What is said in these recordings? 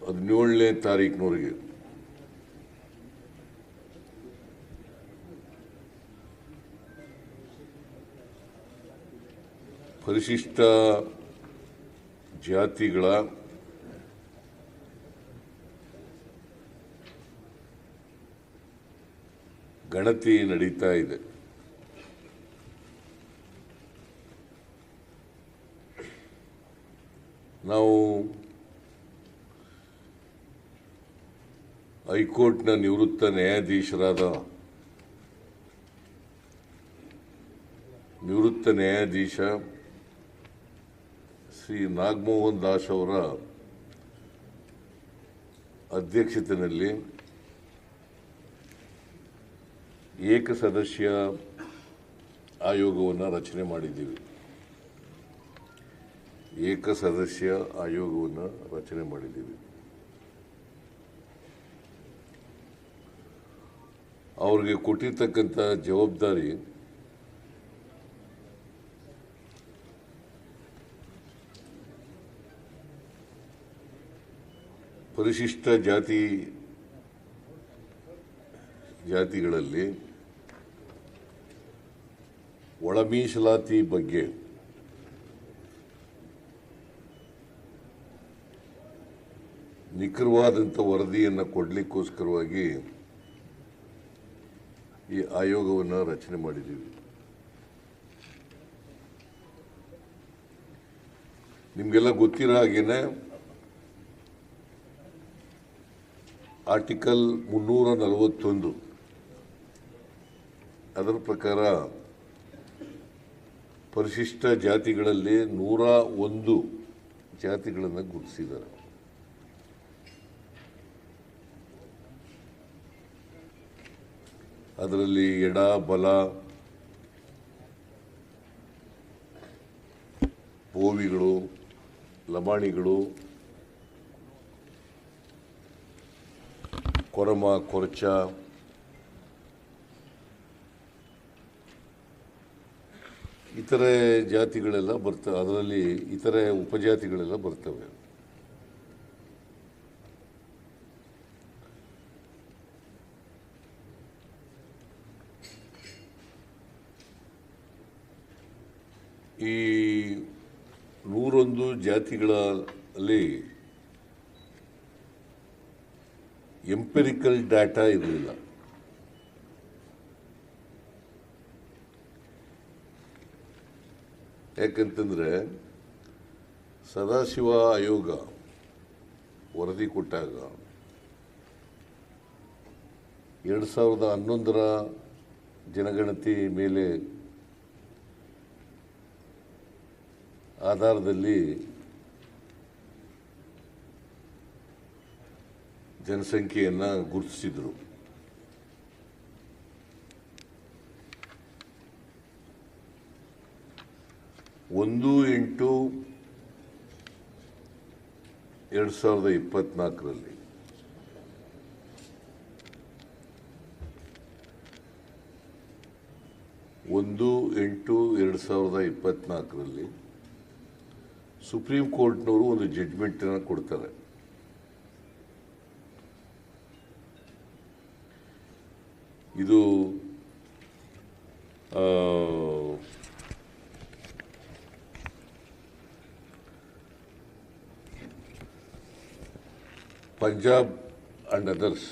17ನೇ ತಾರೀಕಿನವರೆಗೆ ಪರಿಶಿಷ್ಟ ಜಾತಿಗಳ ಗಣತಿ ನಡೀತಾ ಇದೆ. ನಾವು ಹೈಕೋರ್ಟ್ನ ನಿವೃತ್ತ ನ್ಯಾಯಾಧೀಶ ಶ್ರೀ ನಾಗಮೋಹನ್ ದಾಸ್ ಅವರ ಅಧ್ಯಕ್ಷತೆಯಲ್ಲಿ ಏಕಸದಸ್ಯ ಆಯೋಗವನ್ನು ರಚನೆ ಮಾಡಿದ್ದೀವಿ. ಅವ್ರಿಗೆ ಕೊಟ್ಟಿರ್ತಕ್ಕಂಥ ಜವಾಬ್ದಾರಿ ಪರಿಶಿಷ್ಟ ಜಾತಿಗಳಲ್ಲಿ ಒಳ ಮೀಸಲಾತಿ ಬಗ್ಗೆ ನಿಖರವಾದಂಥ ವರದಿಯನ್ನು ಕೊಡಲಿಕ್ಕೋಸ್ಕರವಾಗಿ ಈ ಆಯೋಗವನ್ನು ರಚನೆ ಮಾಡಿದ್ದೀವಿ. ನಿಮಗೆಲ್ಲ ಗೊತ್ತಿರೋ ಹಾಗೇನೆ ಆರ್ಟಿಕಲ್ 341 ಅದರ ಪ್ರಕಾರ ಪರಿಶಿಷ್ಟ ಜಾತಿಗಳಲ್ಲಿ 101 ಜಾತಿಗಳನ್ನು ಗುರುತಿಸಿದ್ದಾರೆ. ಅದರಲ್ಲಿ ಎಡ, ಬಲ, ಬೋವಿಗಳು, ಲಮಾಣಿಗಳು, ಕೊರಮ, ಕೊರಚ, ಇತರೆ ಜಾತಿಗಳೆಲ್ಲ ಬರ್ತವೆ. ಅದರಲ್ಲಿ ಇತರೆ ಉಪಜಾತಿಗಳೆಲ್ಲ ಬರ್ತವೆ. ಈ 101 ಜಾತಿಗಳಲ್ಲಿ ಎಂಪಿರಿಕಲ್ ಡಾಟಾ ಇರಲಿಲ್ಲ. ಯಾಕಂತಂದ್ರೆ ಸದಾಶಿವ ಆಯೋಗ ವರದಿ ಕೊಟ್ಟಾಗ 2011ರ ಜನಗಣತಿ ಮೇಲೆ ಆಧಾರದಲ್ಲಿ ಜನಸಂಖ್ಯೆಯನ್ನು ಗುರುತಿಸಿದರು. ಒಂದು 1/8/2024ರಲ್ಲಿ ಸುಪ್ರೀಂ ಕೋರ್ಟ್ನವರು ಒಂದು ಜಡ್ಜ್ಮೆಂಟ್ ಅನ್ನು ಕೊಡ್ತಾರೆ. ಇದು Punjab and others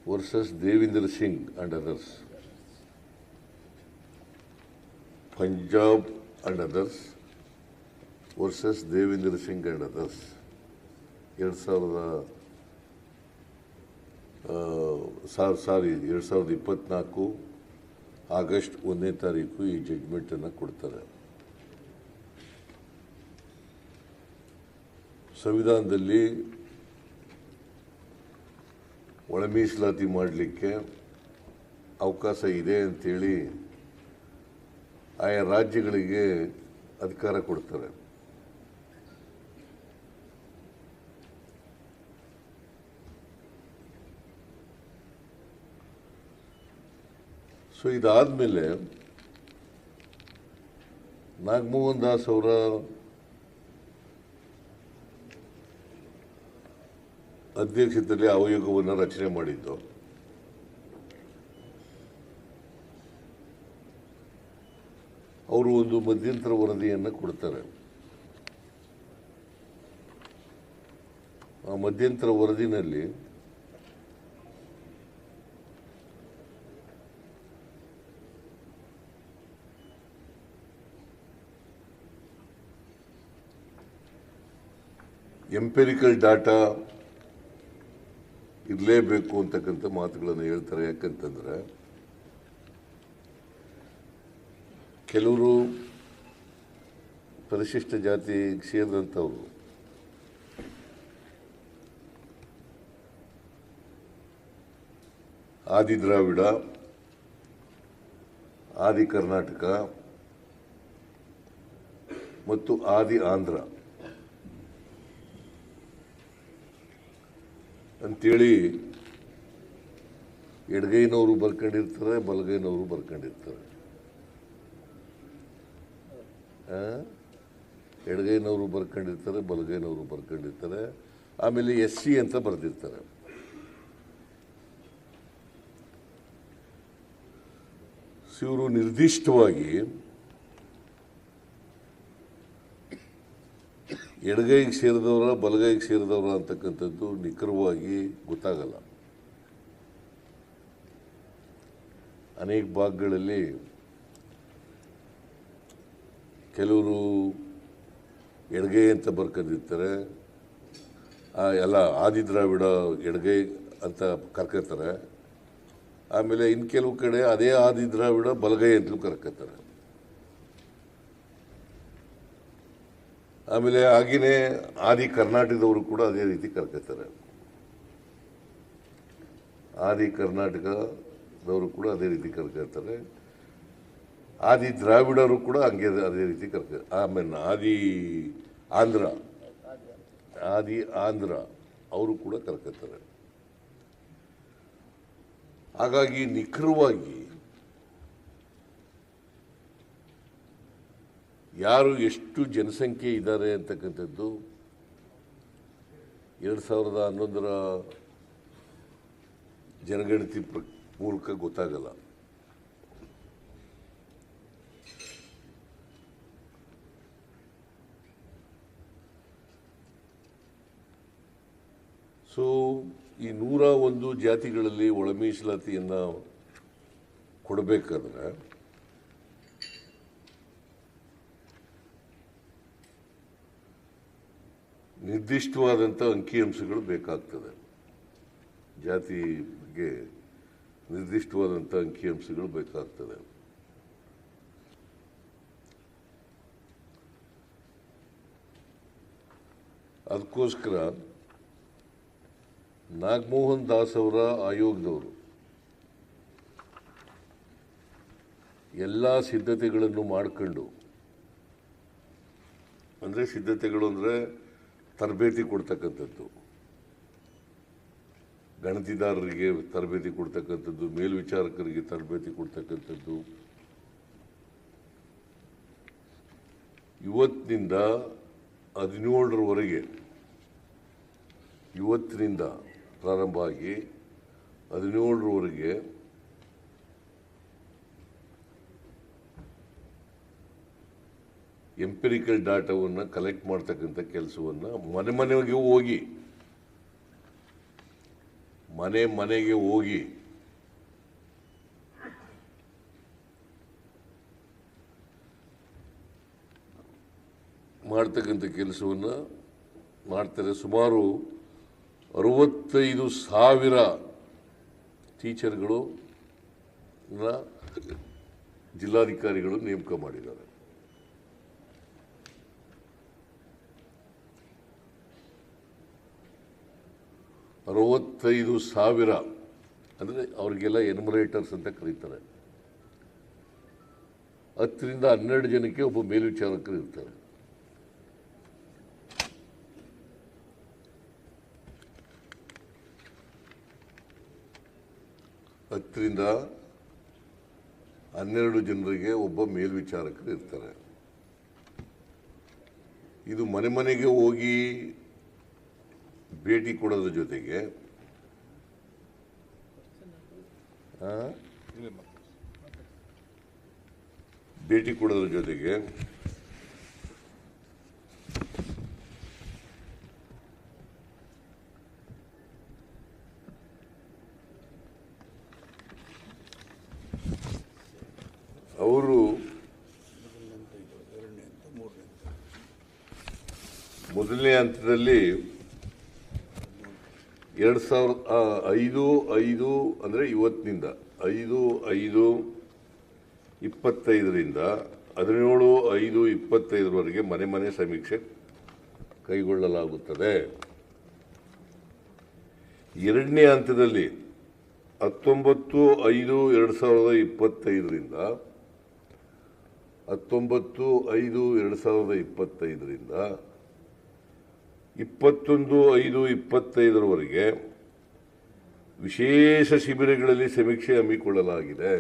versus Devinder Singh and others. Punjab and others versus Devinder Singh and others 2024 August 1ನೇ ತಾರೀಕು ಈ ಜಡ್ಜ್ಮೆಂಟನ್ನು ಕೊಡ್ತಾರೆ. ಸಂವಿಧಾನದಲ್ಲಿ ಒಳ ಮೀಸಲಾತಿ ಮಾಡಲಿಕ್ಕೆ ಅವಕಾಶ ಇದೆ ಅಂತೇಳಿ ಆಯಾ ರಾಜ್ಯಗಳಿಗೆ ಅಧಿಕಾರ ಕೊಡ್ತಾರೆ. ಸೊ ಇದಾದಮೇಲೆ ನಾಗಮೋಹನ್ ದಾಸ್ ಅವರ ಅಧ್ಯಕ್ಷತೆಯಲ್ಲಿ ಆಯೋಗವನ್ನು ರಚನೆ ಮಾಡಿದ್ದು. ಅವರು ಒಂದು ಮಧ್ಯಂತರ ವರದಿಯನ್ನು ಕೊಡ್ತಾರೆ. ಆ ಮಧ್ಯಂತರ ವರದಿನಲ್ಲಿ ಎಂಪೆರಿಕಲ್ ಡಾಟಾ ಇರಲೇಬೇಕು ಅಂತಕ್ಕಂಥ ಮಾತುಗಳನ್ನು ಹೇಳ್ತಾರೆ. ಯಾಕಂತಂದ್ರೆ ಕೆಲವರು ಪರಿಶಿಷ್ಟ ಜಾತಿಗೆ ಸೇರಿದಂಥವ್ರು ಆದಿ ದ್ರಾವಿಡ, ಆದಿ ಕರ್ನಾಟಕ ಮತ್ತು ಆದಿ ಆಂಧ್ರ ಅಂತೇಳಿ ಎಡಗೈನವರು ಬರ್ಕೊಂಡಿರ್ತಾರೆ, ಬಲಗೈನವರು ಬರ್ಕೊಂಡಿರ್ತಾರೆ. ಎಡಗೈನವರು ಬರ್ಕೊಂಡಿರ್ತಾರೆ, ಬಲಗೈನವರು ಬರ್ಕೊಂಡಿರ್ತಾರೆ. ಆಮೇಲೆ SC ಅಂತ ಬರೆದಿರ್ತಾರೆ. ಇವರು ನಿರ್ದಿಷ್ಟವಾಗಿ ಎಡಗೈಗೆ ಸೇರಿದವರ ಬಲಗೈಗೆ ಸೇರಿದವರ ಅಂತಕ್ಕಂಥದ್ದು ನಿಖರವಾಗಿ ಗೊತ್ತಾಗಲ್ಲ. ಅನೇಕ ಭಾಗಗಳಲ್ಲಿ ಕೆಲವರು ಎಡಗೈ ಅಂತ ಬರ್ಕೊಂಡಿರ್ತಾರೆ, ಎಲ್ಲ ಆದಿ ದ್ರಾವಿಡ ಎಡಗೈ ಅಂತ ಕರ್ಕೋತಾರೆ. ಆಮೇಲೆ ಇನ್ನು ಕೆಲವು ಕಡೆ ಅದೇ ಆದಿ ದ್ರಾವಿಡ ಬಲಗೈ ಅಂತಲೂ ಕರ್ಕೋತಾರೆ. ಆಮೇಲೆ ಹಾಗೆಯೇ ಆದಿ ಕರ್ನಾಟಕದವರು ಕೂಡ ಅದೇ ರೀತಿ ಕರ್ಕೋತಾರೆ. ಆದಿ ಕರ್ನಾಟಕದವರು ಕೂಡ ಅದೇ ರೀತಿ ಕರ್ಕೋತಾರೆ. ಆದಿ ದ್ರಾವಿಡರು ಕೂಡ ಹಂಗೆ ಅದೇ ರೀತಿ ಕರ್ಕ. ಆಮೇಲೆ ಆದಿ ಆಂಧ್ರ ಅವರು ಕೂಡ ಕರ್ಕೋತಾರೆ. ಹಾಗಾಗಿ ನಿಖರವಾಗಿ ಯಾರು ಎಷ್ಟು ಜನಸಂಖ್ಯೆ ಇದ್ದಾರೆ ಅಂತಕ್ಕಂಥದ್ದು 2011ರ ಜನಗಣತಿ ಮೂಲಕ ಗೊತ್ತಾಗಲ್ಲ. ಸೊ ಈ 101 ಜಾತಿಗಳಲ್ಲಿ ಒಳ ಮೀಸಲಾತಿಯನ್ನು ಕೊಡಬೇಕಾದ್ರೆ ನಿರ್ದಿಷ್ಟವಾದಂಥ ಅಂಕಿಅಂಶಗಳು ಬೇಕಾಗ್ತದೆ. ಜಾತಿ ಬಗ್ಗೆ ನಿರ್ದಿಷ್ಟವಾದಂಥ ಅಂಕಿಅಂಶಗಳು ಬೇಕಾಗ್ತದೆ. ಅದಕ್ಕೋಸ್ಕರ ನಾಗಮೋಹನ್ ದಾಸ್ ಅವರ ಆಯೋಗದವರು ಎಲ್ಲ ಸಿದ್ಧತೆಗಳನ್ನು ಮಾಡಿಕೊಂಡು, ಅಂದರೆ ಸಿದ್ಧತೆಗಳು ಅಂದರೆ ತರಬೇತಿ ಕೊಡ್ತಕ್ಕಂಥದ್ದು, ಗಣತಿದಾರರಿಗೆ ತರಬೇತಿ ಕೊಡ್ತಕ್ಕಂಥದ್ದು, ಮೇಲ್ವಿಚಾರಕರಿಗೆ ತರಬೇತಿ ಕೊಡ್ತಕ್ಕಂಥದ್ದು, ಇವತ್ತಿನಿಂದ 17ರವರೆಗೆ ಇವತ್ತಿನಿಂದ ಪ್ರಾರಂಭ ಆಗಿ 17ರವರೆಗೆ ಎಂಪಿರಿಕಲ್ ಡಾಟಾವನ್ನು ಕಲೆಕ್ಟ್ ಮಾಡ್ತಕ್ಕಂಥ ಕೆಲಸವನ್ನು ಮನೆಗೆ ಹೋಗಿ ಮಾಡ್ತಕ್ಕಂಥ ಕೆಲಸವನ್ನು ಮಾಡ್ತಾರೆ. ಸುಮಾರು 65,000 ಟೀಚರ್ಗಳು ಜಿಲ್ಲಾಧಿಕಾರಿಗಳು ನೇಮಕ ಮಾಡಿದ್ದಾರೆ. $65,000 ಅಂದರೆ ಅವ್ರಿಗೆಲ್ಲ ಎನ್ಯುಮರೇಟರ್ಸ್ ಅಂತ ಕರೀತಾರೆ. 10 ರಿಂದ 12 ಜನಕ್ಕೆ ಒಬ್ಬ ಮೇಲ್ವಿಚಾರಕರು ಇರ್ತಾರೆ. ಹತ್ತರಿಂದ 12 ಜನರಿಗೆ ಒಬ್ಬ ಮೇಲ್ವಿಚಾರಕರು ಇರ್ತಾರೆ. ಇದು ಮನೆಗೆ ಹೋಗಿ ಭೇಟಿ ಕೊಡೋದ್ರ ಜೊತೆಗೆ ಅವರು ಮೊದಲನೇ ಹಂತದಲ್ಲಿ 2005 ಅಂದರೆ ಇವತ್ತಿನಿಂದ 5/5/25ರಿಂದ 17/5/25ವರೆಗೆ ಮನೆ ಮನೆ ಸಮೀಕ್ಷೆ ಕೈಗೊಳ್ಳಲಾಗುತ್ತದೆ. ಎರಡನೇ ಹಂತದಲ್ಲಿ 19/5/2025ರಿಂದ 21/5/25ರವರೆಗೆ ವಿಶೇಷ ಶಿಬಿರಗಳಲ್ಲಿ ಸಮೀಕ್ಷೆ ಹಮ್ಮಿಕೊಳ್ಳಲಾಗಿದೆ.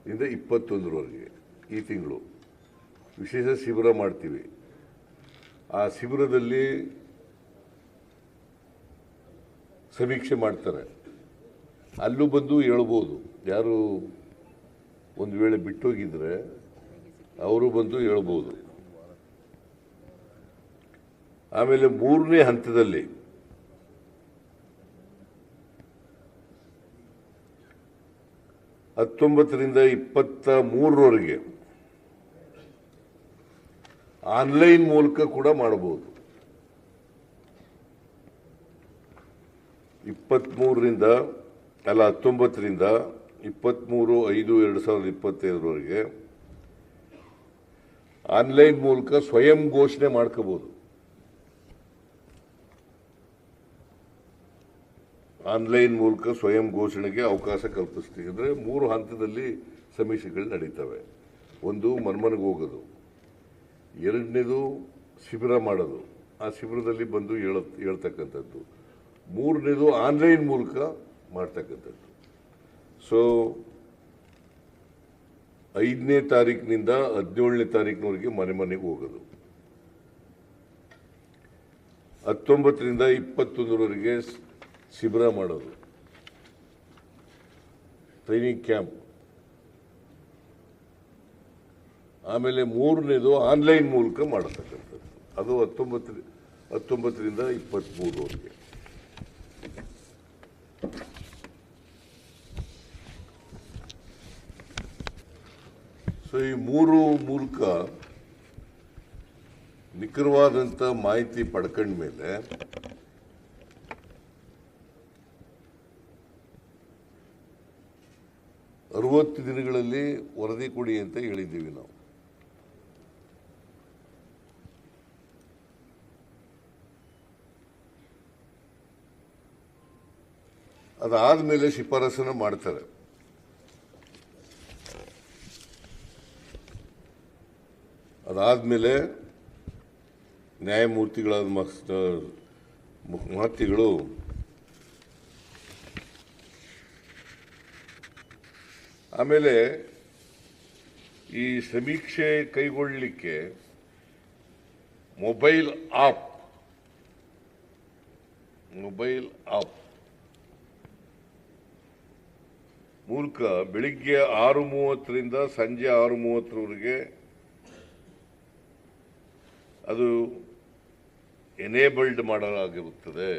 ರಿಂದ 21ರವರೆಗೆ ಈ ತಿಂಗಳು ವಿಶೇಷ ಶಿಬಿರ ಮಾಡ್ತೀವಿ. ಆ ಶಿಬಿರದಲ್ಲಿ ಸಮೀಕ್ಷೆ ಮಾಡ್ತಾರೆ. ಅಲ್ಲೂ ಬಂದು ಹೇಳ್ಬೋದು, ಯಾರು ಒಂದು ವೇಳೆ ಬಿಟ್ಟೋಗಿದ್ರೆ ಅವರು ಬಂದು ಹೇಳ್ಬೋದು. ಆಮೇಲೆ ಮೂರನೇ ಹಂತದಲ್ಲಿ 19ರಿಂದ 23ರವರೆಗೆ ಆನ್ಲೈನ್ ಮೂಲಕ ಕೂಡ ಮಾಡಬಹುದು. 19ರಿಂದ 23/5/2025ವರೆಗೆ ಆನ್ಲೈನ್ ಮೂಲಕ ಸ್ವಯಂ ಘೋಷಣೆ ಮಾಡ್ಕೋಬಹುದು. ಆನ್ಲೈನ್ ಮೂಲಕ ಸ್ವಯಂ ಘೋಷಣೆಗೆ ಅವಕಾಶ ಕಲ್ಪಿಸ್ತೀವಿ. ಅಂದರೆ 3 ಹಂತದಲ್ಲಿ ಸಮೀಕ್ಷೆಗಳು ನಡೀತವೆ. ಒಂದು ಮನ್ಮನೆಗೆ ಹೋಗೋದು, ಎರಡನೇದು ಶಿಬಿರ ಮಾಡೋದು, ಆ ಶಿಬಿರದಲ್ಲಿ ಬಂದು ಹೇಳ್ತಕ್ಕಂಥದ್ದು, ಮೂರನೇದು ಆನ್ಲೈನ್ ಮೂಲಕ ಮಾಡ್ತಕ್ಕಂಥದ್ದು. ಸೊ 5ನೇ ತಾರೀಕಿನಿಂದ 17ನೇ ತಾರೀಕಿನವರೆಗೆ ಮನೆ ಮನೆಗೆ ಹೋಗೋದು, 19ರಿಂದ 21ರವರೆಗೆ ಶಿಬಿರ ಮಾಡೋದು, ಟ್ರೈನಿಂಗ್ ಕ್ಯಾಂಪ್. ಆಮೇಲೆ ಮೂರನೇದು ಆನ್ಲೈನ್ ಮೂಲಕ ಮಾಡತಕ್ಕಂಥದ್ದು, ಅದು 19ರಿಂದ 23ರವರೆಗೆ. ಸೊ ಈ ಮೂರು ಮೂಲಕ ನಿಖರವಾದಂಥ ಮಾಹಿತಿ ಪಡ್ಕೊಂಡ ಮೇಲೆ ಅರವತ್ತು ದಿನಗಳಲ್ಲಿ ವರದಿ ಕೊಡಿ ಅಂತ ಹೇಳಿದ್ದೀವಿ ನಾವು. ಅದಾದ್ಮೇಲೆ ಶಿಫಾರಸನ್ನು ಮಾಡ್ತಾರೆ. ಅದಾದ್ಮೇಲೆ ನ್ಯಾಯಮೂರ್ತಿಗಳಾದ ಮಹತಿಗಳು ಆಮೇಲೆ ಈ ಸಮೀಕ್ಷೆ ಕೈಗೊಳ್ಳಲಿಕ್ಕೆ ಮೊಬೈಲ್ ಆಪ್ ಮೂಲಕ ಬೆಳಿಗ್ಗೆ 6:30ರಿಂದ ಸಂಜೆ 6:30ರವರೆಗೆ ಅದು ಎನೇಬಲ್ಡ್ ಮಾಡಲಾಗಿರುತ್ತದೆ,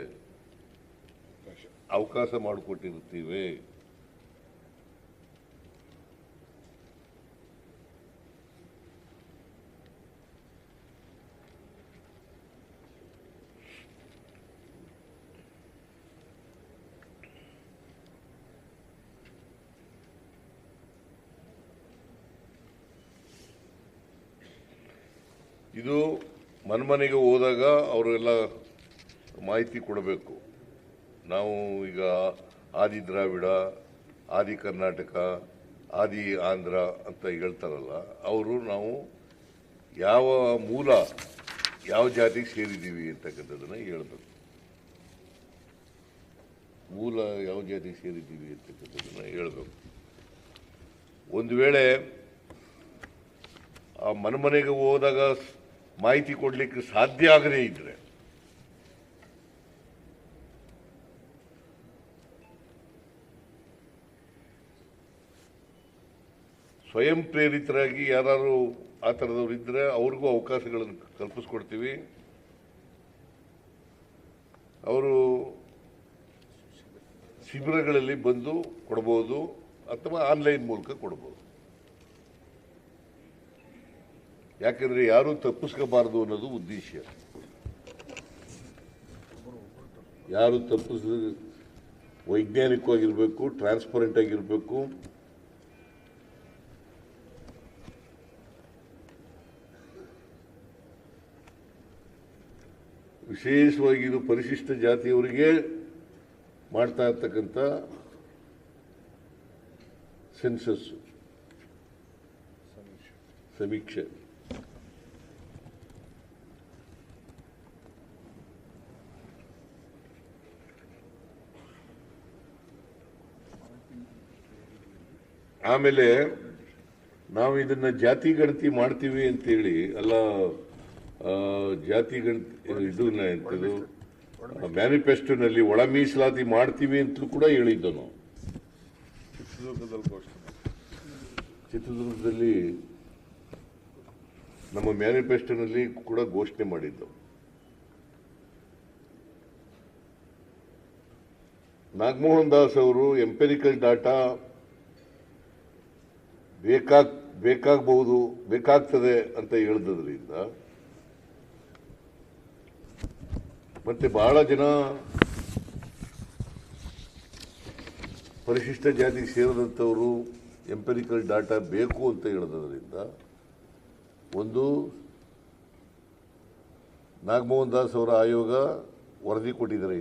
ಅವಕಾಶ ಮಾಡಿಕೊಟ್ಟಿರುತ್ತೀವಿ. ಇದು ಮನೆಗೆ ಹೋದಾಗ ಅವರೆಲ್ಲ ಮಾಹಿತಿ ಕೊಡಬೇಕು. ನಾವು ಈಗ ಆದಿ ದ್ರಾವಿಡ, ಆದಿ ಕರ್ನಾಟಕ, ಆದಿ ಆಂಧ್ರ ಅಂತ ಹೇಳ್ತಾರಲ್ಲ, ಅವರು ನಾವು ಯಾವ ಮೂಲ ಯಾವ ಜಾತಿಗೆ ಸೇರಿದ್ದೀವಿ ಅಂತಕ್ಕಂಥದ್ದನ್ನು ಹೇಳ್ಬೇಕು. ಮೂಲ ಯಾವ ಜಾತಿಗೆ ಸೇರಿದ್ದೀವಿ ಅಂತಕ್ಕಂಥದ್ದನ್ನು ಹೇಳ್ಬೇಕು. ಒಂದು ವೇಳೆ ಆ ಮನೆಗೆ ಹೋದಾಗ ಮಾಹಿತಿ ಕೊಡಲಿಕ್ಕೆ ಸಾಧ್ಯ ಆಗದೇ ಇದ್ರೆ ಸ್ವಯಂ ಪ್ರೇರಿತರಾಗಿ ಯಾರು ಆ ಥರದವ್ರು ಇದ್ದರೆ ಅವ್ರಿಗೂ ಅವಕಾಶಗಳನ್ನು ಕಲ್ಪಿಸ್ಕೊಡ್ತೀವಿ. ಅವರು ಶಿಬಿರಗಳಲ್ಲಿ ಬಂದು ಕೊಡ್ಬೋದು ಅಥವಾ ಆನ್ಲೈನ್ ಮೂಲಕ ಕೊಡ್ಬೋದು. ಯಾಕೆಂದರೆ ಯಾರೂ ತಪ್ಪಿಸ್ಕೋಬಾರ್ದು ಅನ್ನೋದು ಉದ್ದೇಶ. ಯಾರು ವೈಜ್ಞಾನಿಕವಾಗಿರಬೇಕು, ಟ್ರಾನ್ಸ್ಪರೆಂಟ್ ಆಗಿರಬೇಕು. ವಿಶೇಷವಾಗಿ ಇದು ಪರಿಶಿಷ್ಟ ಜಾತಿಯವರಿಗೆ ಮಾಡ್ತಾ ಇರ್ತಕ್ಕಂಥ ಸೆನ್ಸಸ್ ಸಮೀಕ್ಷೆ. ಆಮೇಲೆ ನಾವು ಇದನ್ನ ಜಾತಿ ಗಣತಿ ಮಾಡ್ತೀವಿ ಅಂತೇಳಿ ಅಲ್ಲ, ಜಾತಿ ಗಣತಿ ಇದು ಮ್ಯಾನಿಫೆಸ್ಟೋನಲ್ಲಿ ಒಳ ಮೀಸಲಾತಿ ಮಾಡ್ತೀವಿ ಅಂತಲೂ ಕೂಡ ಹೇಳಿದ್ದು ನಾವು. ಚಿತ್ರದುರ್ಗದಲ್ಲಿ ನಮ್ಮ ಮ್ಯಾನಿಫೆಸ್ಟೋನಲ್ಲಿ ಕೂಡ ಘೋಷಣೆ ಮಾಡಿದ್ದು. ನಾಗಮೋಹನ್ ದಾಸ್ ಅವರು ಎಂಪೆರಿಕಲ್ ಡಾಟಾ ಬೇಕಾಗ್ತದೆ ಅಂತ ಹೇಳಿದ್ರಿಂದ ಮತ್ತೆ ಬಹಳ ಜನ ಪರಿಶಿಷ್ಟ ಜಾತಿಗೆ ಸೇರಿದಂಥವರು ಎಂಪೆರಿಕಲ್ ಡಾಟಾ ಬೇಕು ಅಂತ ಹೇಳಿದ್ರಿಂದ ಒಂದು ನಾಗಮೋಹನ್ ದಾಸ್ ಅವರ ಆಯೋಗ ವರದಿ ಕೊಟ್ಟಿದ್ದಾರೆ,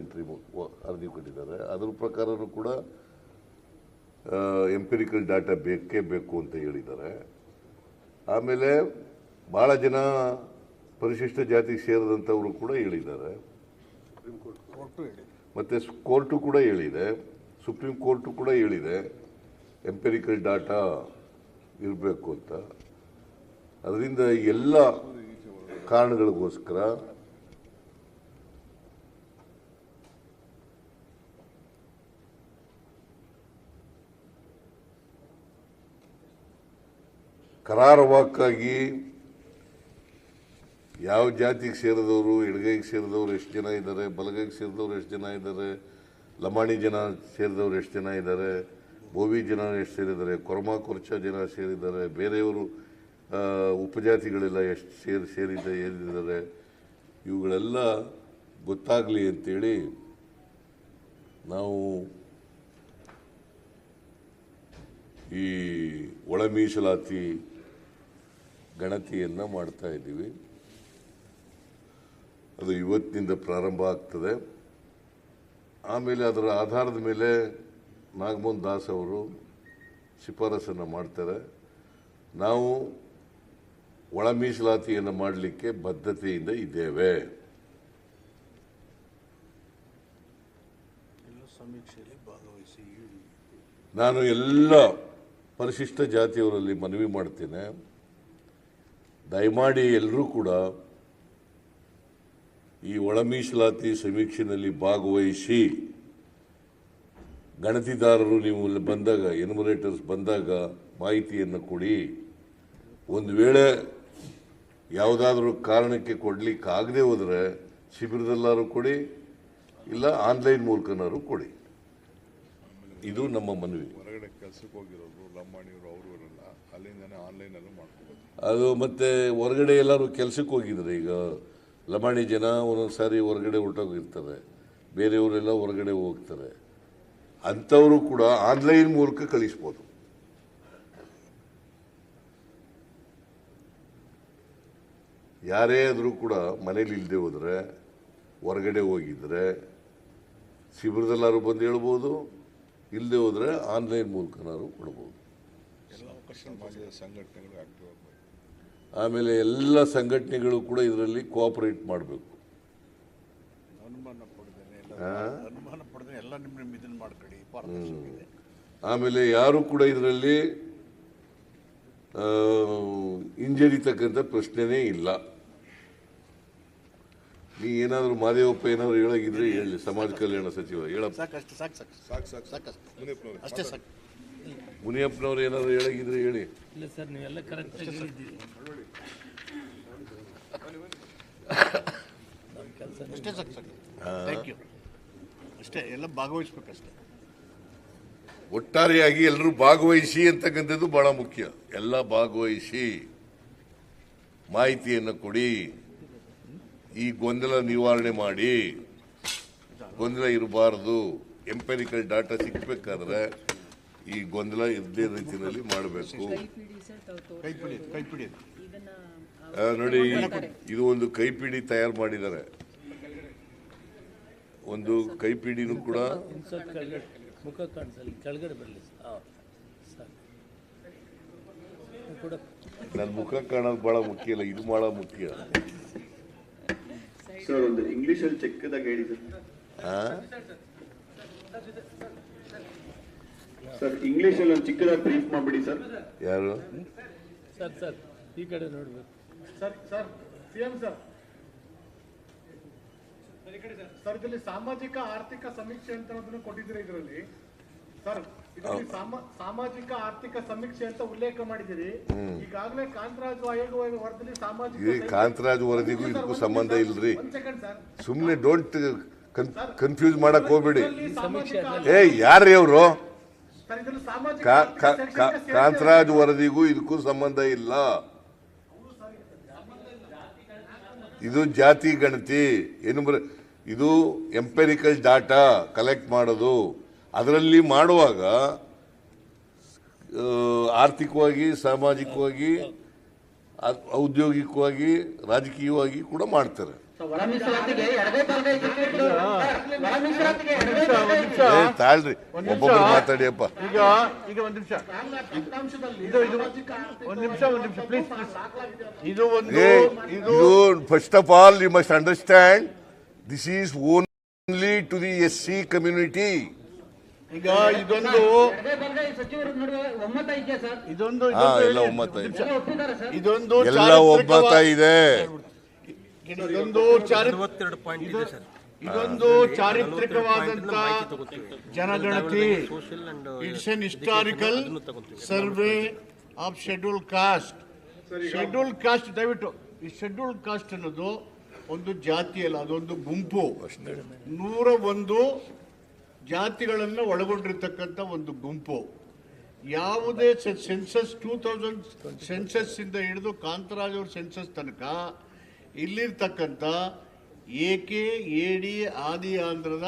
ವರದಿ ಕೊಟ್ಟಿದ್ದಾರೆ. ಅದರ ಪ್ರಕಾರನೂ ಕೂಡ ಎಂಪೆರಿಕಲ್ ಡಾಟಾ ಬೇಕೇ ಬೇಕು ಅಂತ ಹೇಳಿದ್ದಾರೆ. ಆಮೇಲೆ ಭಾಳ ಜನ ಪರಿಶಿಷ್ಟ ಜಾತಿಗೆ ಸೇರಿದಂಥವರು ಕೂಡ ಹೇಳಿದ್ದಾರೆ. ಮತ್ತು ಕೋರ್ಟು ಕೂಡ ಹೇಳಿದೆ, ಸುಪ್ರೀಂ ಕೋರ್ಟು ಕೂಡ ಹೇಳಿದೆ ಎಂಪೆರಿಕಲ್ ಡಾಟಾ ಇರಬೇಕು ಅಂತ. ಅದರಿಂದ ಎಲ್ಲ ಕಾರಣಗಳಿಗೋಸ್ಕರ ಕರಾರುವಾಕ್ಕಾಗಿ ಯಾವ ಜಾತಿಗೆ ಸೇರಿದವರು, ಎಡಗೈಗೆ ಸೇರಿದವರು ಎಷ್ಟು ಜನ ಇದ್ದಾರೆ, ಬಲಗೈಗೆ ಸೇರಿದವರು ಎಷ್ಟು ಜನ ಇದ್ದಾರೆ, ಲಮಾಣಿ ಜನ ಸೇರಿದವರು ಎಷ್ಟು ಜನ ಇದ್ದಾರೆ, ಬೋವಿ ಜನ ಎಷ್ಟು ಸೇರಿದ್ದಾರೆ, ಕೊರ್ಮಾ ಕೊರ್ಚ ಜನ ಸೇರಿದ್ದಾರೆ, ಬೇರೆಯವರು ಉಪಜಾತಿಗಳೆಲ್ಲ ಎಷ್ಟು ಸೇರಿದ್ದಾರೆ, ಇವುಗಳೆಲ್ಲ ಗೊತ್ತಾಗಲಿ ಅಂತೇಳಿ ನಾವು ಈ ಒಳ ಮೀಸಲಾತಿ ಗಣತಿಯನ್ನು ಮಾಡ್ತಾ ಇದ್ದೀವಿ. ಅದು ಇವತ್ತಿನಿಂದ ಪ್ರಾರಂಭ ಆಗ್ತದೆ. ಆಮೇಲೆ ಅದರ ಆಧಾರದ ಮೇಲೆ ನಾಗಮೋಹನ್ ದಾಸ್ ಅವರು ಶಿಫಾರಸನ್ನು ಮಾಡ್ತಾರೆ. ನಾವು ಒಳ ಮೀಸಲಾತಿಯನ್ನು ಮಾಡಲಿಕ್ಕೆ ಬದ್ಧತೆಯಿಂದ ಇದ್ದೇವೆ. ನಾನು ಎಲ್ಲ ಪರಿಶಿಷ್ಟ ಜಾತಿಯವರಲ್ಲಿ ಮನವಿ ಮಾಡ್ತೇನೆ, ದಯಮಾಡಿ ಎಲ್ಲರೂ ಕೂಡ ಈ ಒಳ ಮೀಸಲಾತಿ ಸಮೀಕ್ಷೆಯಲ್ಲಿ ಭಾಗವಹಿಸಿ. ಗಣತಿದಾರರು ನೀವು ಬಂದಾಗ, ಎನ್ಯುಮರೇಟರ್ಸ್ ಬಂದಾಗ ಮಾಹಿತಿಯನ್ನು ಕೊಡಿ. ಒಂದು ವೇಳೆ ಯಾವುದಾದ್ರೂ ಕಾರಣಕ್ಕೆ ಕೊಡಲಿಕ್ಕಾಗದೆ ಹೋದರೆ ಶಿಬಿರದಲ್ಲಾರು ಕೊಡಿ, ಇಲ್ಲ ಆನ್ಲೈನ್ ಮೂಲಕನಾರು ಕೊಡಿ. ಇದು ನಮ್ಮ ಮನವಿ. ಹೊರಗಡೆ ಕೆಲಸಕ್ಕೆ ಹೋಗಿರೋರು ಲಂಬಾಣಿಯವರು ಅವರೆಲ್ಲ ಅಲ್ಲಿಂದನೇ ಆನ್ಲೈನಲ್ಲಿ ಮಾಡ್ಕೋಬೋದು. ಅದು ಮತ್ತೆ ಹೊರಗಡೆ ಎಲ್ಲರೂ ಕೆಲಸಕ್ಕೆ ಹೋಗಿದ್ದಾರೆ. ಈಗ ಲಂಬಾಣಿ ಜನ ಒಂದೊಂದು ಸಾರಿ ಹೊರಗಡೆ ಹೊರಟೋಗಿರ್ತಾರೆ, ಬೇರೆಯವರೆಲ್ಲ ಹೊರಗಡೆ ಹೋಗ್ತಾರೆ. ಅಂಥವರು ಕೂಡ ಆನ್ಲೈನ್ ಮೂಲಕ ಕಳಿಸ್ಬೋದು. ಯಾರೇ ಆದರೂ ಕೂಡ ಮನೇಲಿ ಇಲ್ಲದೆ ಹೋದರೆ, ಹೊರಗಡೆ ಹೋಗಿದ್ರೆ ಶಿಬಿರದಲ್ಲಾರು ಬಂದು ಹೇಳ್ಬೋದು, ಇಲ್ಲದೆ ಹೋದರೆ ಆನ್ಲೈನ್ ಮೂಲಕನಾರು ಕೊಡ್ಬೋದು. ಸಂಘಟನೆಗಳು ಆಕ್ಟಿವ್ ಆಗಬೇಕು. ಆಮೇಲೆ ಎಲ್ಲ ಸಂಘಟನೆಗಳು ಕೂಡ ಇದರಲ್ಲಿ ಕೋಆಪರೇಟ್ ಮಾಡಬೇಕು. ಆಮೇಲೆ ಯಾರು ಕೂಡ ಇದರಲ್ಲಿ ಹಿಂಜರಿತಕ್ಕಂಥ ಪ್ರಶ್ನೆನೇ ಇಲ್ಲ. ನೀ ಏನಾದರೂ ಮಾದೇವಪ್ಪ ಏನಾದರೂ ಹೇಳಾಗಿದ್ರೆ ಹೇಳಿ, ಸಮಾಜ ಕಲ್ಯಾಣ ಸಚಿವ ಹೇಳಪ್ಪ. ಸಾಕು ಅಷ್ಟೇ ಸಾಕು. ಮುನಿಯಪ್ಪನವ್ರು ಏನಾದರೂ ಹೇಳಾಗಿದ್ರೆ ಹೇಳಿ. ಇಲ್ಲ ಸರ್, ನೀವೆಲ್ಲ ಕರೆಕ್ಟ್ ಹೇಳಿದ್ದೀರಿ. ಅಷ್ಟೇ ಸಾಕು. Thank you. ಅಷ್ಟೇ, ಎಲ್ಲ ಭಾಗವಹಿಸ್ಬೇಕಷ್ಟೇ. ಒಟ್ಟಾರೆಯಾಗಿ ಎಲ್ಲರೂ ಭಾಗವಹಿಸಿ ಅಂತಕ್ಕಂಥದ್ದು ಬಹಳ ಮುಖ್ಯ. ಎಲ್ಲ ಭಾಗವಹಿಸಿ, ಮಾಹಿತಿಯನ್ನು ಕೊಡಿ, ಈ ಗೊಂದಲ ನಿವಾರಣೆ ಮಾಡಿ. ಗೊಂದಲ ಇರಬಾರ್ದು. ಎಂಪೆರಿಕಲ್ ಡಾಟಾ ಸಿಕ್ಕಬೇಕಾದ್ರೆ ಈ ಗೊಂದಲ ಇದ್ದೇ ರೀತಿಯಲ್ಲಿ ಮಾಡಬೇಕು. ಕೈಪಿಡಿ ನೋಡಿ, ಇದು ಒಂದು ಕೈಪಿಡಿ ತಯಾರು ಮಾಡಿದ್ದಾರೆ. ಒಂದು ಕೈಪಿಡಿನೂ ಕೂಡ ಮುಖ ಕಾಣಿಸಲಿ, ಕೆಳಗಡೆ ಬರಲಿ ಸರ್. ಕೂಡ ನನ್ನ ಮುಖ ಕಾಣೋದು ಬಹಳ ಮುಖ್ಯ ಇಲ್ಲ, ಇದು ಬಹಳ ಮುಖ್ಯ. ಸರ್ ಒಂದು ಇಂಗ್ಲಿಷ್ ಅಲ್ಲಿ ಚಿಕ್ಕದಾಗಿ ಹೇಳಿ ಸರ್. ಇಂಗ್ಲಿಷ್ ಅಲ್ಲಿ ಒಂದು ಚಿಕ್ಕದಾಗಿ ಬ್ರೀಫ್ ಮಾಡ್ಬಿಡಿ ಸರ್. ಯಾರು ಸರ್ ಈ ಕಡೆ ನೋಡ್ಬೇಕು ಸರ್ ಸಿಎಂ ಸರ್ ಇದರಲ್ಲಿ ಸಾಮಾಜಿಕ ಆರ್ಥಿಕ ಸಮೀಕ್ಷೆ ಅಂತ ಕೊಟ್ಟಿದ್ದೀರಿ. ಇದರಲ್ಲಿ ಸರ್ ಇದರಲ್ಲಿ ಸಾಮಾಜಿಕ ಆರ್ಥಿಕ ಸಮೀಕ್ಷೆ ಅಂತ ಉಲ್ಲೇಖ ಮಾಡಿದ್ದೀರಿ. ಈಗಾಗಲೇ ಕಾಂತರಾಜು ಆಯೋಗ ವರದಿಯಲ್ಲಿ ಸಾಮಾಜಿಕ ಕಾಂತರಾಜು ವರದಿಗೂ ಇದಕ್ಕೂ ಸಂಬಂಧ ಇಲ್ರಿ. ಒಂದ್ ಸೆಕೆಂಡ್ ಸರ್, ಸುಮ್ಮನೆ ಡೋಂಟ್ ಕನ್ಫ್ಯೂಸ್ ಮಾಡಕ್ ಹೋಗ್ಬೇಡಿ. ಸಾಮಾಜಿಕ ಯಾರ್ರೀ ಅವರು? ಸರ್ ಇದರಲ್ಲಿ ಸಾಮಾಜಿಕ ಕಾಂತರಾಜು ವರದಿಗೂ ಇದಕ್ಕೂ ಸಂಬಂಧ ಇಲ್ಲ. ಇದು ಜಾತಿ ಗಣತಿ ಏನು ಇದು ಎಂಪೆರಿಕಲ್ ಡಾಟಾ ಕಲೆಕ್ಟ್ ಮಾಡೋದು. ಅದರಲ್ಲಿ ಮಾಡುವಾಗ ಆರ್ಥಿಕವಾಗಿ, ಸಾಮಾಜಿಕವಾಗಿ, ಔದ್ಯೋಗಿಕವಾಗಿ, ರಾಜಕೀಯವಾಗಿ ಕೂಡ ಮಾಡ್ತಾರೆ. ತಾಳ್ರಿ, ಒಬ್ಬೊಬ್ಬರು ಮಾತಾಡಿಯಪ್ಪ. ಈಗ ಒಂದ್ ನಿಮಿಷ ಪ್ಲೀಸ್. ಇದು first of all you must understand, this is only to the SC community. ಈಗ ಇದೊಂದು ಎಲ್ಲ ಒಮ್ಮತ ಇದೆ, ಇದೊಂದು ಎಲ್ಲ ಒಮ್ಮತ ಇದೆ. ಇದೊಂದು ಚಾರಿತ್ರಿಕವಾದಂತ ಜನಗಣತಿ. It's an historical survey of schedule caste. Schedule caste, ದಯವಿಟ್ಟು ಈ ಶೆಡ್ಯೂಲ್ ಕಾಸ್ಟ್ ಅನ್ನೋದು ಒಂದು ಜಾತಿ ಅಲ್ಲ, ಅದೊಂದು ಗುಂಪು. 101 ಜಾತಿಗಳನ್ನು ಒಳಗೊಂಡಿರ್ತಕ್ಕಂಥ ಒಂದು ಗುಂಪು. ಯಾವುದೇ ಸೆನ್ಸಸ್ 2000 ಸೆನ್ಸಸ್ ಇಂದ ಹಿಡಿದು ಕಾಂತರಾಜ್ ಅವ್ರ ಸೆನ್ಸಸ್ ತನಕ ಇಲ್ಲಿರ್ತಕ್ಕಂಥ AK, AD, ಆದಿ ಆಂಧ್ರದ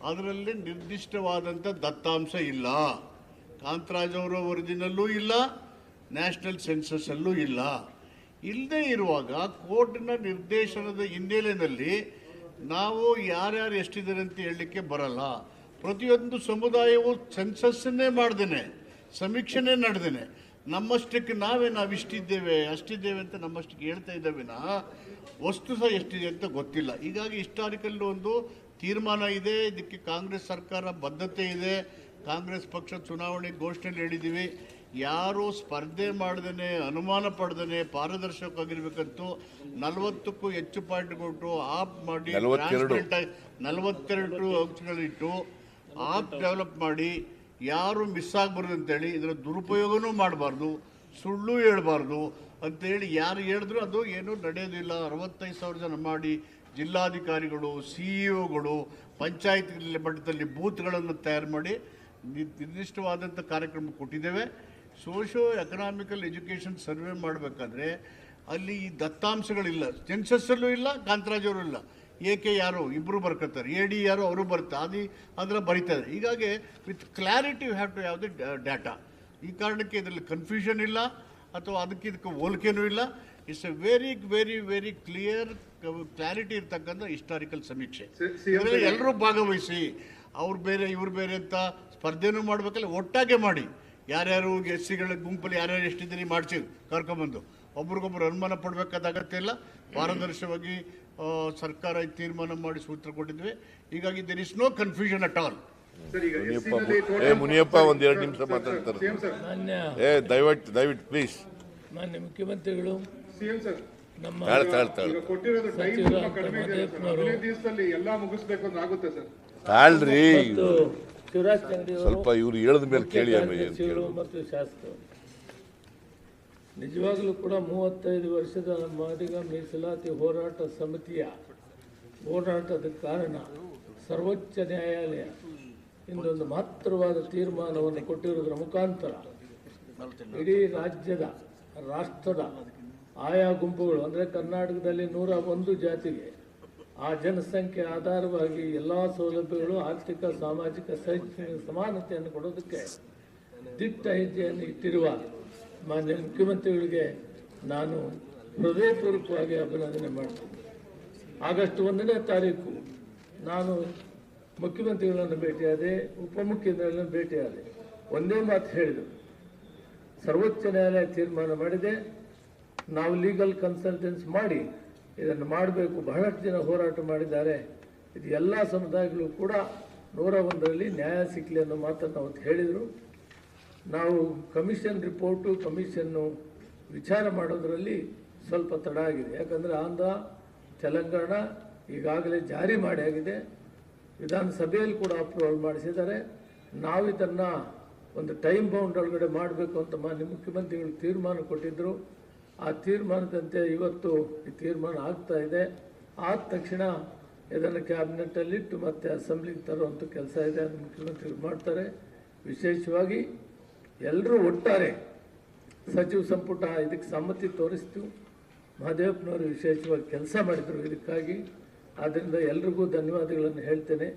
ಅದರಲ್ಲಿ ನಿರ್ದಿಷ್ಟವಾದಂಥ ದತ್ತಾಂಶ ಇಲ್ಲ. ಕಾಂತರಾಜ್ ಅವರ ವರದಿನಲ್ಲೂ ಇಲ್ಲ, ನ್ಯಾಷನಲ್ ಸೆನ್ಸಸ್ ಅಲ್ಲೂ ಇಲ್ಲ. ಇಲ್ಲದೆ ಇರುವಾಗ ಕೋರ್ಟ್ನ ನಿರ್ದೇಶನದ ಹಿನ್ನೆಲೆಯಲ್ಲಿ ನಾವು ಯಾರ್ಯಾರು ಎಷ್ಟಿದ್ದಾರೆ ಅಂತ ಹೇಳಲಿಕ್ಕೆ ಬರಲ್ಲ. ಪ್ರತಿಯೊಂದು ಸಮುದಾಯವು ಸೆನ್ಸಸ್ಸನ್ನೇ ಮಾಡ್ದೇನೆ, ಸಮೀಕ್ಷೆನೇ ನಡೆದೇನೆ ನಮ್ಮಷ್ಟಕ್ಕೆ ನಾವಿಷ್ಟಿದ್ದೇವೆ ಅಷ್ಟಿದ್ದೇವೆ ಅಂತ ನಮ್ಮಷ್ಟಕ್ಕೆ ಹೇಳ್ತಾ ಇದ್ದೇವೆ. ವಸ್ತು ಸಹ ಎಷ್ಟಿದೆ ಅಂತ ಗೊತ್ತಿಲ್ಲ. ಹೀಗಾಗಿ ಹಿಸ್ಟಾರಿಕಲ್ ಒಂದು ತೀರ್ಮಾನ ಇದೆ. ಇದಕ್ಕೆ ಕಾಂಗ್ರೆಸ್ ಸರ್ಕಾರ ಬದ್ಧತೆ ಇದೆ. ಕಾಂಗ್ರೆಸ್ ಪಕ್ಷ ಚುನಾವಣೆ ಘೋಷಣೆಯಲ್ಲಿ ಹೇಳಿದ್ದೀವಿ, ಯಾರು ಸ್ಪರ್ಧೆ ಮಾಡ್ದೇನೆ, ಅನುಮಾನ ಪಡ್ದೇನೆ ಪಾರದರ್ಶಕವಾಗಿರ್ಬೇಕಂತೂ 40ಕ್ಕೂ ಹೆಚ್ಚು ಪಾಯಿಂಟ್ ಕೊಟ್ಟು ಆಪ್ ಮಾಡಿ 42 ಅಂಶಗಳಿಟ್ಟು ಆಪ್ ಡೆವಲಪ್ ಮಾಡಿ ಯಾರು ಮಿಸ್ ಆಗಬಾರ್ದು ಅಂತೇಳಿ ಇದರ ದುರುಪಯೋಗನೂ ಮಾಡಬಾರ್ದು, ಸುಳ್ಳು ಹೇಳ್ಬಾರ್ದು ಅಂತೇಳಿ ಯಾರು ಹೇಳಿದ್ರು ಅದು ಏನೂ ನಡೆಯೋದಿಲ್ಲ. 65,000 ಜನ ಮಾಡಿ ಜಿಲ್ಲಾಧಿಕಾರಿಗಳು, CEOಗಳು, ಪಂಚಾಯತ್ ಮಟ್ಟದಲ್ಲಿ ಬೂತ್ಗಳನ್ನು ತಯಾರು ಮಾಡಿ ನಿರ್ದಿಷ್ಟವಾದಂಥ ಕಾರ್ಯಕ್ರಮ ಕೊಟ್ಟಿದ್ದೇವೆ. ಸೋಷಿಯೋ ಎಕನಾಮಿಕಲ್ ಎಜುಕೇಷನ್ ಸರ್ವೆ ಮಾಡಬೇಕಾದ್ರೆ ಅಲ್ಲಿ ಈ ದತ್ತಾಂಶಗಳಿಲ್ಲ, ಸೆನ್ಸಸ್ಸಲ್ಲೂ ಇಲ್ಲ, ಕಾಂತರಾಜ್ ಅವರು ಇಲ್ಲ. AK ಯಾರೋ ಇಬ್ಬರು ಬರ್ಕೊತಾರೆ, AD ಯಾರೋ ಅವರು ಬರ್ತಾರೆ, ಅದರ ಬರೀತಾರೆ. ಹೀಗಾಗಿ with clarity you have to have the data. ಈ ಕಾರಣಕ್ಕೆ ಇದರಲ್ಲಿ ಕನ್ಫ್ಯೂಷನ್ ಇಲ್ಲ ಅಥವಾ ಇದಕ್ಕೆ ಹೋಲಿಕೆನೂ ಇಲ್ಲ. It's a very very very clear clarity ಇರ್ತಕ್ಕಂಥ ಹಿಸ್ಟಾರಿಕಲ್ ಸಮೀಕ್ಷೆ. ಇದರಲ್ಲಿ ಎಲ್ಲರೂ ಭಾಗವಹಿಸಿ, ಅವ್ರು ಬೇರೆ ಇವ್ರು ಬೇರೆ ಅಂತ ಸ್ಪರ್ಧೆನೂ ಮಾಡಬೇಕಲ್ಲ, ಒಟ್ಟಾಗೆ ಮಾಡಿ. ಯಾರ್ಯಾರು SCಗಳ ಗುಂಪಲ್ಲಿ ಯಾರ್ಯಾರು ಎಷ್ಟಿದ್ದೀರಿ ಮಾಡಿಸಿ ಕರ್ಕೊಂಬಂದು ಒಬ್ರಿಗೊಬ್ರು ಅನುಮಾನ ಪಡಬೇಕಾದ ಅಗತ್ಯ ಇಲ್ಲ. ಪಾರದರ್ಶಕವಾಗಿ ಸರ್ಕಾರ ತೀರ್ಮಾನ ಮಾಡಿ ಸೂತ್ರ ಕೊಟ್ಟಿದ್ವಿ. ಹೀಗಾಗಿ there is no confusion at all. Sir ಈಗ ಮುನಿಯಪ್ಪ ಒಂದ್ 2 ನಿಮಿಷ ಮಾತಾಡ್ತಾರೆ. ಮಾನ್ಯ ದಯವಿಟ್ಟು ಪ್ಲೀಸ್. ಮಾನ್ಯ ಮುಖ್ಯಮಂತ್ರಿಗಳು, ಸಿಎಂ ಸರ್ ನಮ್ಮ ಈಗ ಕೊಟ್ಟಿರೋದು ಟೈಮ್ ಸಚಿವ ತುಂಬಾ ಕಡಿಮೆ ಇದೆ ಸರ್. ಮಹದೇವಪ್ಪನವರು 15 ದಿವಸದಲ್ಲಿ ಎಲ್ಲಾ ಮುಗಿಸ್ಬೇಕು ಅಂತ ಆಗುತ್ತೆ ಸರ್. ತಾಳ್ರಿ, ಮತ್ತು ಶಿವರಾಜ್ ತಂಗಡಿ ಅವರು, ಸ್ವಲ್ಪ ಇವ್ರು ಹೇಳದ ಮೇಲೆ ಕೇಳಿ ಆಮೇಲೆ ಏನ್ ಕಾರ್ಯದರ್ಶಿಗಳು ಕೇಳೋದು. ಮತ್ತು ಶಾಸಕರು, ನಿಜವಾಗಲೂ ಕೂಡ 35 ವರ್ಷದ ಮಾದಿಗ ಮೀಸಲಾತಿ ಹೋರಾಟ ಸಮಿತಿಯ ಹೋರಾಟದ ಕಾರಣ ಸರ್ವೋಚ್ಚ ನ್ಯಾಯಾಲಯ ಇಂದೊಂದು ಮಹತ್ತರವಾದ ತೀರ್ಮಾನವನ್ನು ಕೊಟ್ಟಿರುವುದರ ಮುಖಾಂತರ ಇಡೀ ರಾಷ್ಟ್ರದ ಆಯಾ ಗುಂಪುಗಳು ಅಂದರೆ ಕರ್ನಾಟಕದಲ್ಲಿ 101 ಜಾತಿಗೆ ಆ ಜನಸಂಖ್ಯೆ ಆಧಾರವಾಗಿ ಎಲ್ಲ ಸೌಲಭ್ಯಗಳು, ಆರ್ಥಿಕ, ಸಾಮಾಜಿಕ, ಶೈಕ್ಷಣಿಕ ಸಮಾನತೆಯನ್ನು ಕೊಡೋದಕ್ಕೆ ದಿಟ್ಟ ಹೆಜ್ಜೆಯನ್ನು ಇಟ್ಟಿರುವ ಮಾನ್ಯ ಮುಖ್ಯಮಂತ್ರಿಗಳಿಗೆ ನಾನು ಹೃದಯಪೂರ್ವಕವಾಗಿ ಅಭಿನಂದನೆ ಮಾಡ್ತೀನಿ. ಆಗಸ್ಟ್ 1ನೇ ತಾರೀಕು ನಾನು ಮುಖ್ಯಮಂತ್ರಿಗಳನ್ನು ಭೇಟಿಯಾದೆ, ಉಪಮುಖ್ಯಮಂತ್ರಿಗಳನ್ನು ಭೇಟಿಯಾದೆ. ಒಂದೇ ಮಾತು ಹೇಳಿದರು, ಸರ್ವೋಚ್ಚ ನ್ಯಾಯಾಲಯ ತೀರ್ಮಾನ ಮಾಡಿದೆ, ನಾವು ಲೀಗಲ್ ಕನ್ಸಲ್ಟೆನ್ಸ್ ಮಾಡಿ ಇದನ್ನು ಮಾಡಬೇಕು. ಬಹಳಷ್ಟು ಜನ ಹೋರಾಟ ಮಾಡಿದ್ದಾರೆ, ಇದು ಎಲ್ಲ ಸಮುದಾಯಗಳು ಕೂಡ 101ರಲ್ಲಿ ನ್ಯಾಯ ಸಿಕ್ಕಲಿ ಅನ್ನೋ ಮಾತನ್ನು ಅವತ್ತು ಹೇಳಿದರು. ನಾವು ಕಮಿಷನ್ ರಿಪೋರ್ಟು, ಕಮಿಷನ್ನು ವಿಚಾರ ಮಾಡೋದರಲ್ಲಿ ಸ್ವಲ್ಪ ತಡ ಆಗಿದೆ. ಯಾಕಂದರೆ ಆಂಧ್ರ, ತೆಲಂಗಾಣ ಈಗಾಗಲೇ ಜಾರಿ ಮಾಡಿ ಆಗಿದೆ, ವಿಧಾನಸಭೆಯಲ್ಲಿ ಕೂಡ ಅಪ್ರೂವಲ್ ಮಾಡಿಸಿದ್ದಾರೆ. ನಾವು ಇದನ್ನು ಒಂದು ಟೈಮ್ ಬೌಂಡ್ ಒಳಗಡೆ ಮಾಡಬೇಕು ಅಂತ ಮಾನ್ಯ ಮುಖ್ಯಮಂತ್ರಿಗಳು ತೀರ್ಮಾನ ಕೊಟ್ಟಿದ್ದರು. ಆ ತೀರ್ಮಾನದಂತೆ ಇವತ್ತು ಈ ತೀರ್ಮಾನ ಆಗ್ತಾ ಇದೆ. ಆದ ತಕ್ಷಣ ಇದನ್ನು ಕ್ಯಾಬಿನೆಟ್ಟಲ್ಲಿಟ್ಟು ಮತ್ತೆ ಅಸೆಂಬ್ಲಿಗೆ ತರುವಂಥ ಕೆಲಸ ಇದೆ, ಅದು ಮುಖ್ಯಮಂತ್ರಿಗಳು ಮಾಡ್ತಾರೆ. ವಿಶೇಷವಾಗಿ ಎಲ್ಲರೂ ಒಟ್ಟಾರೆ ಸಚಿವ ಸಂಪುಟ ಇದಕ್ಕೆ ಸಮ್ಮತಿ ತೋರಿಸ್ತು. ಮಹದೇವಪ್ಪನವರು ವಿಶೇಷವಾಗಿ ಕೆಲಸ ಮಾಡಿದರು ಇದಕ್ಕಾಗಿ. ಆದ್ದರಿಂದ ಎಲ್ರಿಗೂ ಧನ್ಯವಾದಗಳನ್ನು ಹೇಳ್ತೇನೆ.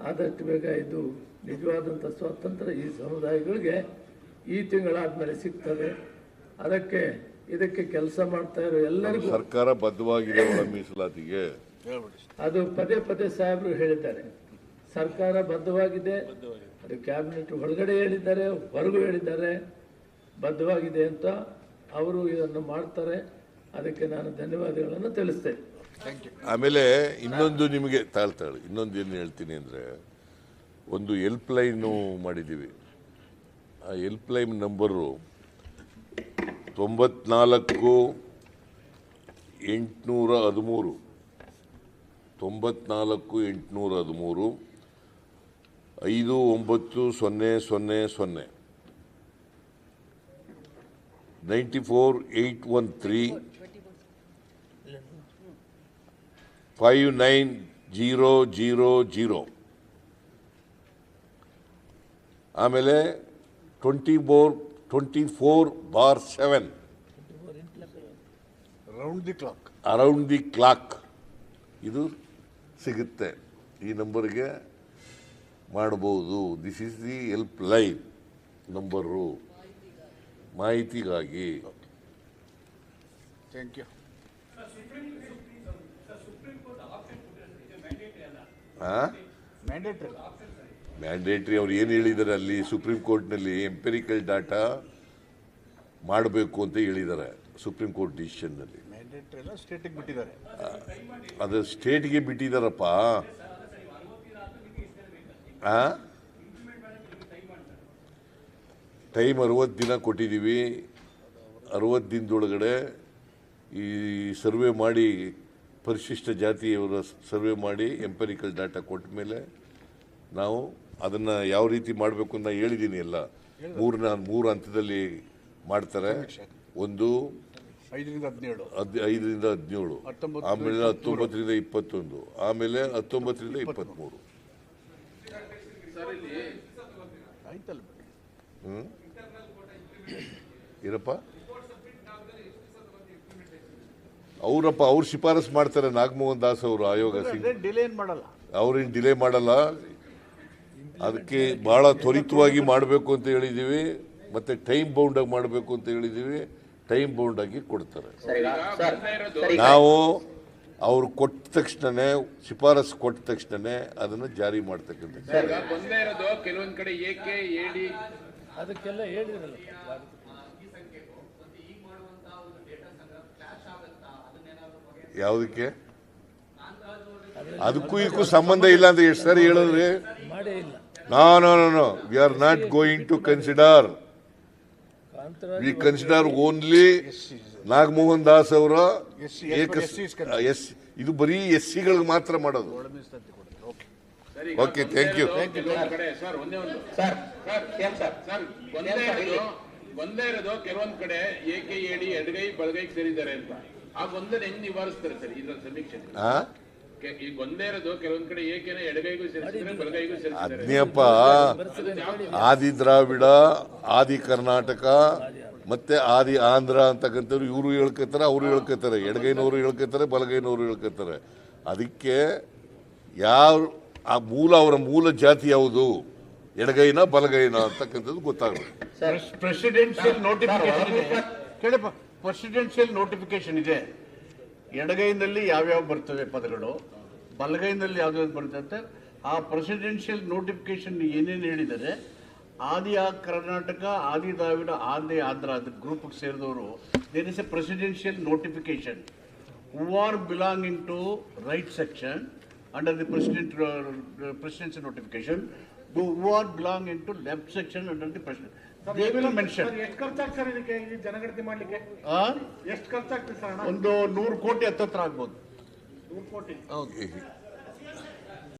ಆದಷ್ಟು ಬೇಗ ಇದು ನಿಜವಾದಂಥ ಸ್ವಾತಂತ್ರ್ಯ ಈ ಸಮುದಾಯಗಳಿಗೆ ಈ ತಿಂಗಳಾದಮೇಲೆ ಸಿಗ್ತದೆ. ಇದಕ್ಕೆ ಕೆಲಸ ಮಾಡ್ತಾ ಇರೋ ಎಲ್ಲರಿಗೂ ಸರ್ಕಾರ ಬದ್ಧವಾಗಿದೆ ಒಳ ಮೀಸಲಾತಿಗೆ. ಅದು ಪದೇ ಸಾಹೇಬರು ಹೇಳಿದ್ದಾರೆ, ಸರ್ಕಾರ ಬದ್ಧವಾಗಿದೆ. ಅದು ಕ್ಯಾಬಿನೆಟ್ ಒಳಗಡೆ ಹೇಳಿದ್ದಾರೆ, ಹೊರಗೂ ಹೇಳಿದ್ದಾರೆ, ಬದ್ಧವಾಗಿದೆ ಅಂತ. ಅವರು ಇದನ್ನು ಮಾಡ್ತಾರೆ, ಅದಕ್ಕೆ ನಾನು ಧನ್ಯವಾದಗಳನ್ನು ತಿಳಿಸ್ತೇನೆ. ಆಮೇಲೆ ಇನ್ನೊಂದು ನಿಮಗೆ ಇನ್ನೊಂದು ಏನು ಹೇಳ್ತೀನಿ ಅಂದರೆ, ಒಂದು ಹೆಲ್ಪ್ ಲೈನು ಮಾಡಿದ್ದೀವಿ. ಆ ಹೆಲ್ಪ್ ಲೈನ್ ನಂಬರು 94 813 94 813 59000 94 813 59000. ಆಮೇಲೆ 24/7 ಅರೌಂಡ್ ದಿ ಕ್ಲಾಕ್ ಇದು ಸಿಗುತ್ತೆ. ಈ ನಂಬರ್ಗೆ ಮಾಡಬಹುದು. This is the help line number, ಮಾಹಿತಿಗಾಗಿ. ಮ್ಯಾಂಡೇಟ್ರಿ ಅವ್ರು ಏನು ಹೇಳಿದ್ದಾರೆ ಅಲ್ಲಿ ಸುಪ್ರೀಂ ಕೋರ್ಟ್ನಲ್ಲಿ, ಎಂಪೆರಿಕಲ್ ಡಾಟಾ ಮಾಡಬೇಕು ಅಂತ ಹೇಳಿದ್ದಾರೆ ಸುಪ್ರೀಂ ಕೋರ್ಟ್ ಡಿಸಿಷನ್ನಲ್ಲಿ. ಅದು ಸ್ಟೇಟ್ಗೆ ಬಿಟ್ಟಿದ್ದಾರಪ್ಪ. ಟೈಮ್ 60 ದಿನ ಕೊಟ್ಟಿದ್ದೀವಿ. 60 ದಿನದೊಳಗಡೆ ಈ ಸರ್ವೆ ಮಾಡಿ, ಪರಿಶಿಷ್ಟ ಜಾತಿಯವರ ಸರ್ವೆ ಮಾಡಿ ಎಂಪೆರಿಕಲ್ ಡಾಟಾ ಕೊಟ್ಟ ಮೇಲೆ ನಾವು ಅದನ್ನು ಯಾವ ರೀತಿ ಮಾಡಬೇಕು ಅಂತ ಹೇಳಿದ್ದೀನಿ. ಎಲ್ಲ ಮೂರು ಹಂತದಲ್ಲಿ ಮಾಡ್ತಾರೆ. ಒಂದು 5ರಿಂದ 17, ಆಮೇಲೆ 19ರಿಂದ 21, ಆಮೇಲೆ 19ರಿಂದ 23. ಏನಪ್ಪ ಅವ್ರು ಶಿಫಾರಸ್ ಮಾಡ್ತಾರೆ. ನಾಗಮೋಹನ್ ದಾಸ್ ಅವರು, ಆಯೋಗ ಅವ್ರೇನು ಡಿಲೇ ಮಾಡಲ್ಲ. ಅದಕ್ಕೆ ಬಹಳ ತ್ವರಿತವಾಗಿ ಮಾಡಬೇಕು ಅಂತ ಹೇಳಿದ್ದೀವಿ, ಮತ್ತೆ ಟೈಮ್ ಬೌಂಡ್ ಆಗಿ ಮಾಡಬೇಕು ಅಂತ ಹೇಳಿದ್ದೀವಿ. ಟೈಮ್ ಬೌಂಡ್ ಆಗಿ ಕೊಡ್ತಾರೆ. ನಾವು ಅವ್ರು ಕೊಟ್ಟ ತಕ್ಷಣನೇ, ಶಿಫಾರಸ್ ಕೊಟ್ಟ ತಕ್ಷಣನೇ ಅದನ್ನು ಜಾರಿ ಮಾಡ್ತಕ್ಕಂಥದ್ದು. ಕೆಲವೊಂದ್ ಕಡೆ ಏಕೆ ಹೇಳಿ ಅದಕ್ಕೆಲ್ಲ ಹೇಳಿದ್ರಲ್ಲ. ಯಾವುದಕ್ಕೆ? ಅದಕ್ಕೂ ಇದಕ್ಕೂ ಸಂಬಂಧ ಇಲ್ಲ ಅಂತ ಎಷ್ಟು ಸಾರಿ ಹೇಳಿದ್ರಿ? ಮಾಡೇ ಇಲ್ಲ. No. We are not going to consider. Kantharaj We consider only Nagamohan Das ಅವರ ಇದು ಬರೀ SC-ಗಳಿಗೆ ಮಾತ್ರ ಮಾಡೋದು. Okay, thank you. ಸರ್ ಒಂದೇ ಇರೋದು ಕೆಲವೊಂದ್ ಕಡೆ AKAD ಎಡಗೈ ಬಲಗೈಗೆ ಸೇರಿದ್ದಾರೆ ಅಂತ ಆ ಗೊಂದಲ ಹೆಂಗ್ ನಿವಾರಿಸ್ತಾರೆ ಸರ್ ಇದ್ರ ಸಮೀಕ್ಷೆ? ಈ ಗೊಂದಲ ಇರೋದು ಕೆಲವೊಂದ್ ಕಡೆ ಏಕೆನ ಎಡಗೈಗೂ ಸೇರಿಸಿದ್ರೆ ಬಲಗೈಗೂ ಸೇರಿಸಿದ್ದಾರೆ. ಅದ್ನೇಪ್ಪ ಆದಿ ದ್ರಾವಿಡ, ಆದಿ ಕರ್ನಾಟಕ ಮತ್ತೆ ಆದಿ ಆಂಧ್ರ ಅಂತಕ್ಕಂಥವ್ರು ಇವರು ಹೇಳ್ಕೊತಾರೆ, ಅವರು ಹೇಳ್ಕೊತಾರೆ, ಎಡಗೈನವರು ಹೇಳ್ಕೊತಾರೆ, ಬಲಗೈನವರು ಹೇಳ್ಕೊತಾರೆ. ಅದಕ್ಕೆ ಅವರ ಮೂಲ ಜಾತಿ ಯಾವುದು, ಎಡಗೈನ ಬಲಗೈನ ಅಂತಕ್ಕಂಥದ್ದು ಗೊತ್ತಾಗಬೇಕು. ಪ್ರೆಸಿಡೆನ್ಷಿಯಲ್ ನೋಟಿಫಿಕೇಶನ್ ಇದೆ, ಕೇಳಪ್ಪ, ಪ್ರೆಸಿಡೆನ್ಷಿಯಲ್ ನೋಟಿಫಿಕೇಶನ್ ಇದೆ. ಎಡಗೈನಲ್ಲಿ ಯಾವ್ಯಾವ ಬರ್ತವೆ ಪದಗಳು, ಬಲಗೈನಲ್ಲಿ ಯಾವ್ಯಾವ್ದು ಬರ್ತದೆ, ಆ ಪ್ರೆಸಿಡೆನ್ಷಿಯಲ್ ನೋಟಿಫಿಕೇಶನ್ ಏನೇನು ಹೇಳಿದ್ದಾರೆ, ಆದಿ ಕರ್ನಾಟಕ, ಆದಿ ದ್ರಾವಿಡ, ಆದಿ ಆಂಧ್ರ ಗ್ರೂಪ್ಗೆ ಸೇರಿದವರು, there is a presidential notification who are belonging to right section under the presidential notification, who are belonging to left section under the president. They will mention. ಎಷ್ಟು ಖರ್ಚಾಗ್ತದೆ ಸರ್ ಇದಕ್ಕೆ, ಈ ಜನಗಣತಿ ಮಾಡ್ಲಿಕ್ಕೆ ಎಷ್ಟು ಖರ್ಚಾಗ್ತದೆ ಸರ್? ಒಂದು 100 ಕೋಟಿ ಹತ್ತತ್ರ ಆಗ್ಬೋದು. 100 ಕೋಟಿ. ಹೌದು.